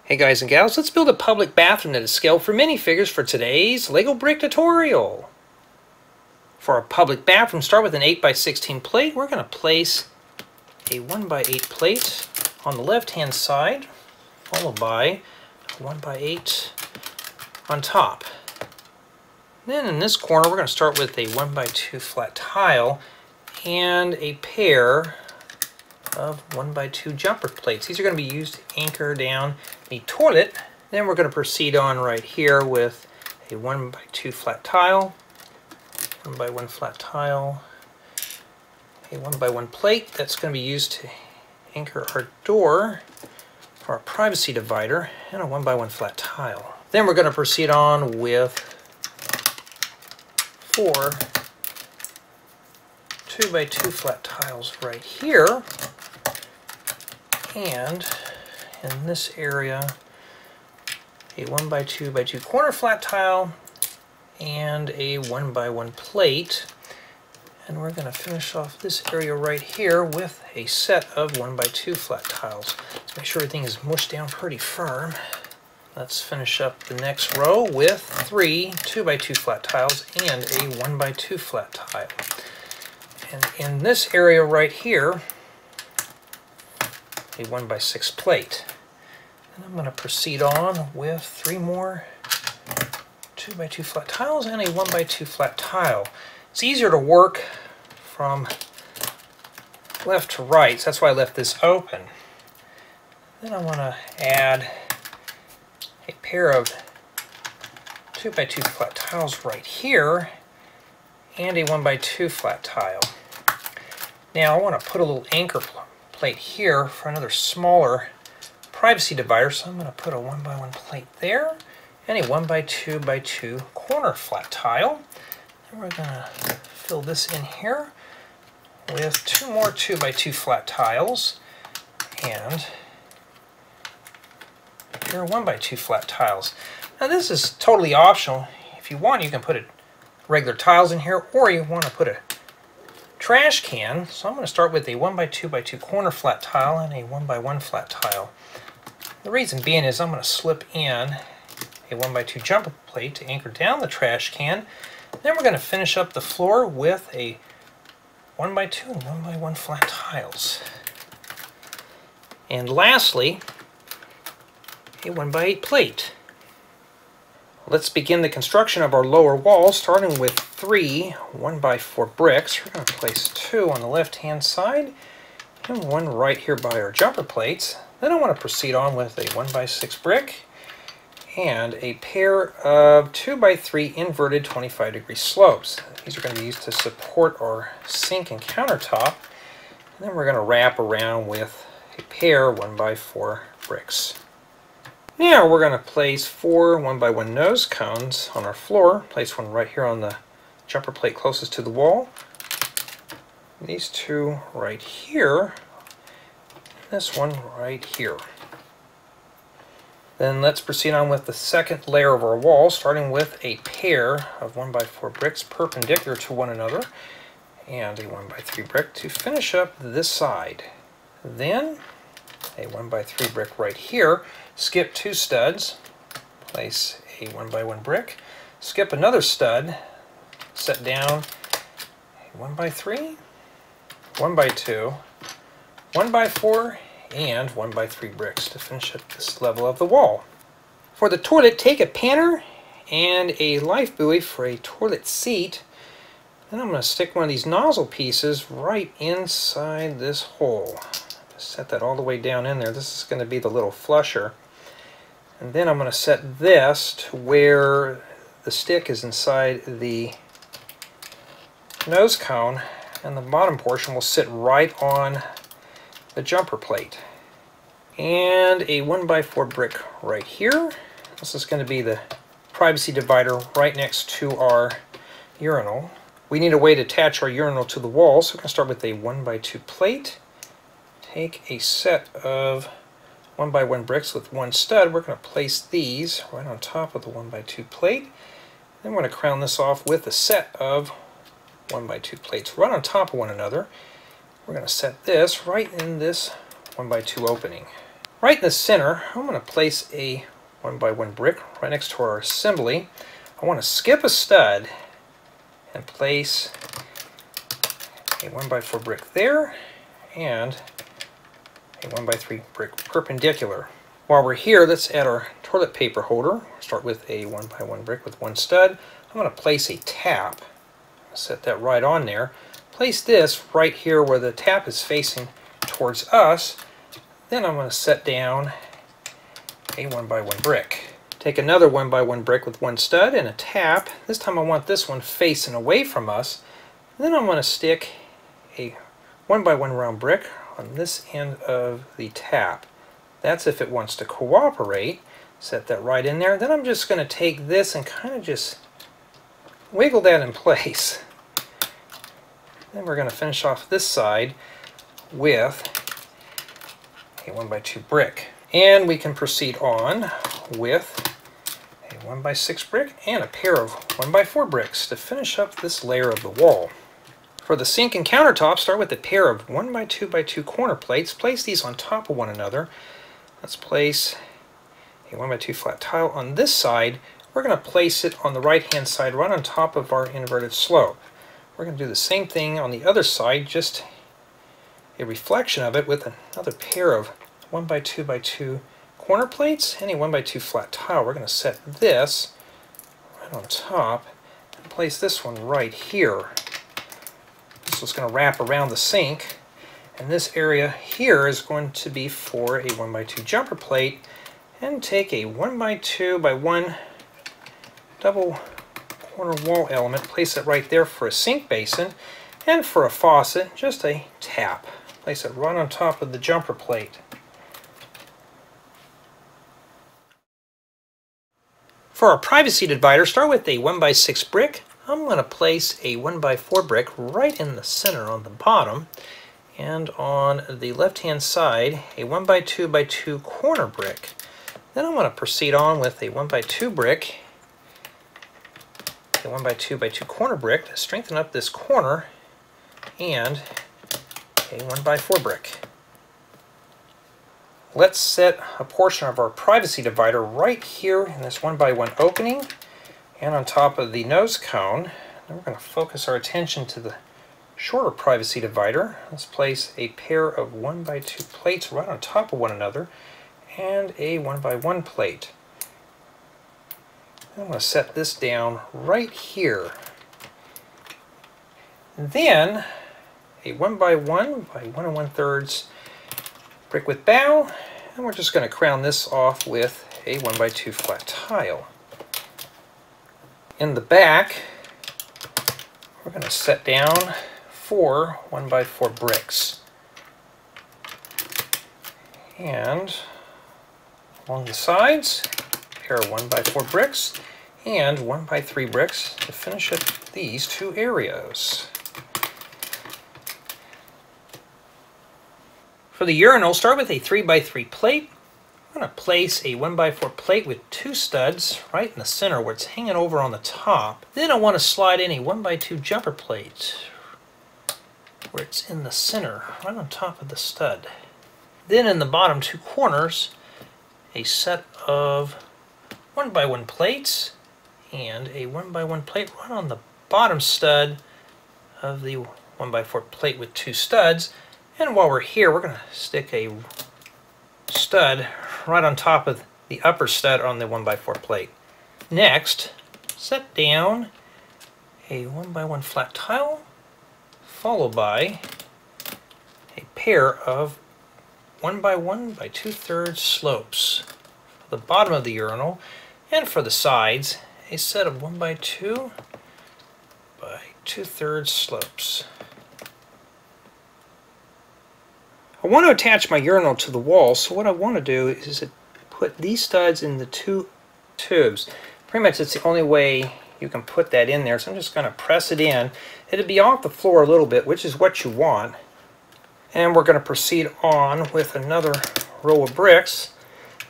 Hey guys and gals, let's build a public bathroom that is scaled for minifigures for today's Lego brick tutorial. For our public bathroom, start with an 8x16 plate. We're going to place a 1x8 plate on the left hand side, followed by a 1x8 on top. Then in this corner we're going to start with a 1x2 flat tile and a pair of 1x2 jumper plates. These are going to be used to anchor down the toilet. Then we're going to proceed on right here with a 1x2 flat tile, 1x1 flat tile, a 1x1 plate that's going to be used to anchor our door for our privacy divider, and a 1x1 flat tile. Then we're going to proceed on with 4 2x2 flat tiles right here, and in this area a 1x2x2 corner flat tile and a 1x1 plate. And we're going to finish off this area right here with a set of 1x2 flat tiles. Let's make sure everything is mushed down pretty firm. Let's finish up the next row with 3 2x2 flat tiles and a 1x2 flat tile. And in this area right here, a 1x6 plate. And I'm going to proceed on with 3 more 2x2 flat tiles and a 1x2 flat tile. It's easier to work from left to right, so that's why I left this open. Then I want to add a pair of 2x2 flat tiles right here and a 1x2 flat tile. Now I want to put a little anchor plate here for another smaller privacy divider, so I'm going to put a 1x1 plate there and a 1x2x2 corner flat tile. And we're going to fill this in here with 2 more 2x2 flat tiles and here are 1x2 flat tiles. Now this is totally optional. If you want, you can put regular tiles in here, or you want to put a trash can. So I'm going to start with a 1x2x2 corner flat tile and a 1x1 flat tile. The reason being is I'm going to slip in a 1x2 jumper plate to anchor down the trash can. Then we're going to finish up the floor with a 1x2 and 1x1 flat tiles. And lastly, a 1x8 plate. Let's begin the construction of our lower wall, starting with 3 1x4 bricks. We're going to place 2 on the left hand side and 1 right here by our jumper plates. Then I want to proceed on with a 1x6 brick and a pair of 2x3 inverted 25-degree slopes. These are going to be used to support our sink and countertop. And then we're going to wrap around with a pair 1x4 bricks. Now we're going to place 4 1x1 nose cones on our floor. Place one right here on the jumper plate closest to the wall. These 2 right here. This one right here. Then let's proceed on with the second layer of our wall, starting with a pair of 1x4 bricks perpendicular to one another and a 1x3 brick to finish up this side. Then a 1x3 brick right here. Skip 2 studs, place a 1x1 brick, skip another stud, set down a 1x3, 1x2, 1x4, and 1x3 bricks to finish up this level of the wall. For the toilet, take a panner and a life buoy for a toilet seat. Then I'm going to stick one of these nozzle pieces right inside this hole. Set that all the way down in there. This is going to be the little flusher. And then I'm going to set this to where the stick is inside the nose cone, and the bottom portion will sit right on the jumper plate. And a 1x4 brick right here. This is going to be the privacy divider right next to our urinal. We need a way to attach our urinal to the wall, so we're going to start with a 1x2 plate. Take a set of 1x1 bricks with 1 stud. We're going to place these right on top of the 1x2 plate. Then we're going to crown this off with a set of 1x2 plates right on top of one another. We're going to set this right in this 1x2 opening. Right in the center, I'm going to place a 1x1 brick right next to our assembly. I want to skip a stud and place a 1x4 brick there and a 1x3 brick perpendicular. While we're here, let's add our toilet paper holder. Start with a 1x1 brick with one stud. I'm going to place a tap. Set that right on there. Place this right here where the tap is facing towards us. Then I'm going to set down a 1x1 brick. Take another 1x1 brick with one stud and a tap. This time I want this one facing away from us. Then I'm going to stick a 1x1 round brick on this end of the tap. That's if it wants to cooperate. Set that right in there. Then I'm just going to take this and kind of just wiggle that in place. Then we're going to finish off this side with a 1x2 brick. And we can proceed on with a 1x6 brick and a pair of 1x4 bricks to finish up this layer of the wall. For the sink and countertop, start with a pair of 1x2x2 corner plates. Place these on top of one another. Let's place a 1x2 flat tile on this side. We're going to place it on the right hand side right on top of our inverted slope. We're going to do the same thing on the other side, just a reflection of it with another pair of 1x2x2 corner plates and a 1x2 flat tile. We're going to set this right on top and place this one right here. This is going to wrap around the sink, and this area here is going to be for a 1x2 jumper plate. And take a 1x2x1 double corner wall element, place it right there for a sink basin, and for a faucet, just a tap. Place it right on top of the jumper plate. For our privacy divider, start with a 1x6 brick. I'm going to place a 1x4 brick right in the center on the bottom, and on the left hand side a 1x2x2 corner brick. Then I'm going to proceed on with a 1x2 brick, a 1x2x2 corner brick to strengthen up this corner, and a 1x4 brick. Let's set a portion of our privacy divider right here in this 1x1 opening and on top of the nose cone. Then we're going to focus our attention to the shorter privacy divider. Let's place a pair of 1x2 plates right on top of one another and a 1x1 plate. I'm going to set this down right here. Then a 1x1 by 1 1/3 brick with bow, and we're just going to crown this off with a 1x2 flat tile. In the back, we're going to set down 4 1x4 bricks. And along the sides, a pair of 1x4 bricks and 1x3 bricks to finish up these two areas. For the urinal, start with a 3x3 plate. I'm going to place a 1x4 plate with 2 studs right in the center where it's hanging over on the top. Then I want to slide in a 1x2 jumper plate where it's in the center, right on top of the stud. Then in the bottom 2 corners, a set of 1x1 plates and a 1x1 plate right on the bottom stud of the 1x4 plate with 2 studs. And while we're here, we're going to stick a stud right on top of the upper stud on the 1x4 plate. Next, set down a 1x1 flat tile, followed by a pair of 1x1 by 2/3 slopes for the bottom of the urinal, and for the sides, a set of 1x2 by 2/3 slopes. I want to attach my urinal to the wall, so what I want to do is put these studs in the 2 tubes. Pretty much it's the only way you can put that in there, so I'm just going to press it in. It'll be off the floor a little bit, which is what you want. And we're going to proceed on with another row of bricks,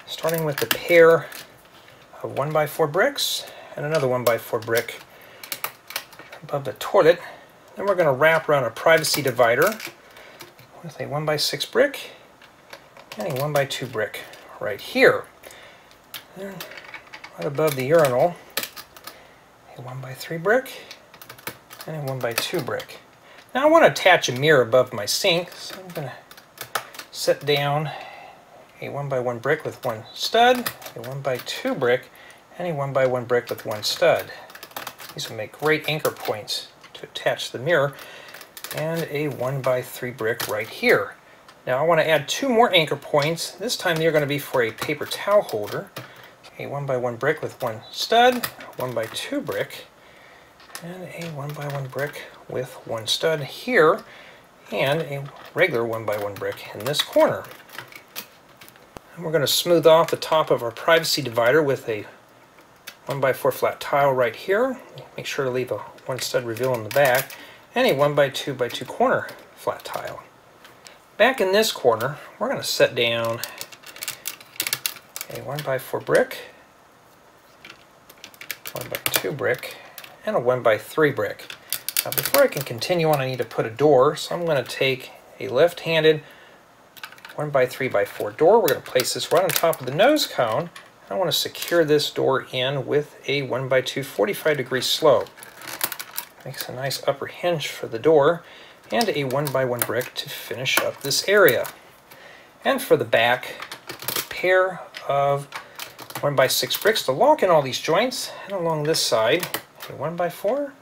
starting with a pair of 1x4 bricks and another 1x4 brick above the toilet. Then we're going to wrap around a privacy divider with a 1x6 brick, and a 1x2 brick right here. Then right above the urinal, a 1x3 brick and a 1x2 brick. Now I want to attach a mirror above my sink, so I'm going to set down a 1x1 brick with one stud, a 1x2 brick, and a 1x1 brick with one stud. These will make great anchor points to attach the mirror, and a 1x3 brick right here. Now I want to add two more anchor points. This time they're going to be for a paper towel holder. A 1x1 brick with one stud, a 1x2 brick, and a 1x1 brick with one stud here, and a regular 1x1 brick in this corner. And we're going to smooth off the top of our privacy divider with a 1x4 flat tile right here. Make sure to leave a one stud reveal in the back, and a 1x2x2 corner flat tile. Back in this corner, we're going to set down a 1x4 brick, 1x2 brick, and a 1x3 brick. Now before I can continue on, I need to put a door, so I'm going to take a left-handed 1x3x4 door. We're going to place this right on top of the nose cone. I want to secure this door in with a 1x2 45-degree slope. Makes a nice upper hinge for the door, and a 1x1 brick to finish up this area. And for the back, a pair of 1x6 bricks to lock in all these joints, and along this side, a 1x4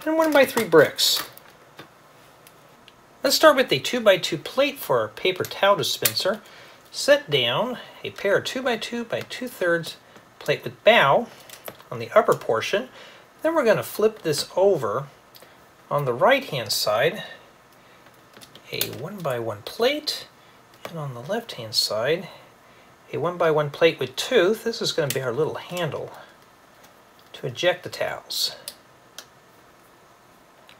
and 1x3 bricks. Let's start with a 2x2 plate for our paper towel dispenser. Set down a pair of 2x2 by 2/3 plate with bow on the upper portion. Then we're going to flip this over. On the right hand side, a 1x1 plate, and on the left hand side, a 1x1 plate with tooth. This is going to be our little handle to eject the towels.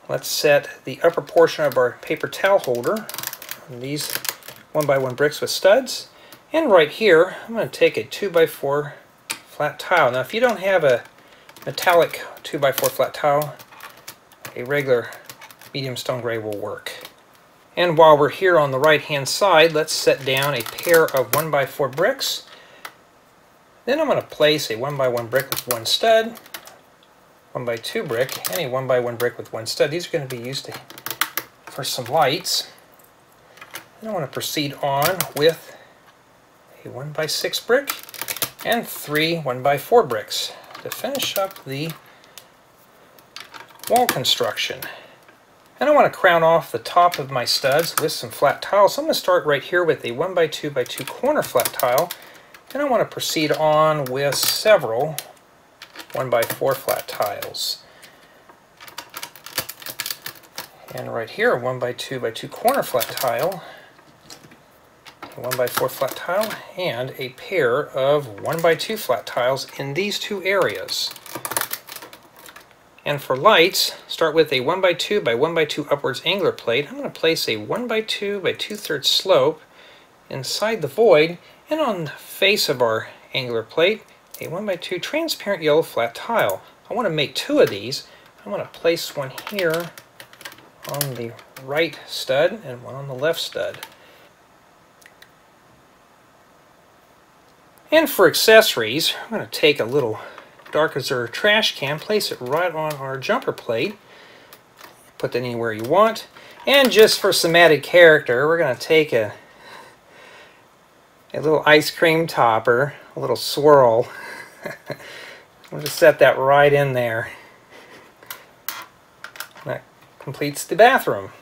Let's set the upper portion of our paper towel holder on these 1x1 bricks with studs. And right here, I'm going to take a 2x4 flat tile. Now if you don't have a metallic 2x4 flat tile, a regular medium stone gray will work. And while we're here on the right hand side, let's set down a pair of 1x4 bricks. Then I'm going to place a 1x1 brick with one stud, 1x2 brick, and a 1x1 brick with one stud. These are going to be used for some lights. Then I want to proceed on with a 1x6 brick and 3 1x4 bricks to finish up the wall construction. And I want to crown off the top of my studs with some flat tiles. So I'm going to start right here with a 1x2x2 corner flat tile. Then I want to proceed on with several 1x4 flat tiles. And right here, a 1x2x2 corner flat tile, a 1x4 flat tile, and a pair of 1x2 flat tiles in these two areas. And for lights, start with a 1x2 by 1x2 upwards angular plate. I'm going to place a 1x2 by 2/3 slope inside the void, and on the face of our angular plate, a 1x2 transparent yellow flat tile. I want to make two of these. I'm going to place one here on the right stud and one on the left stud. And for accessories, I'm going to take a little Dark Azure trash can, place it right on our jumper plate. Put that anywhere you want. And just for some added character, we're going to take a little ice cream topper, a little swirl. We'll just set that right in there. That completes the bathroom.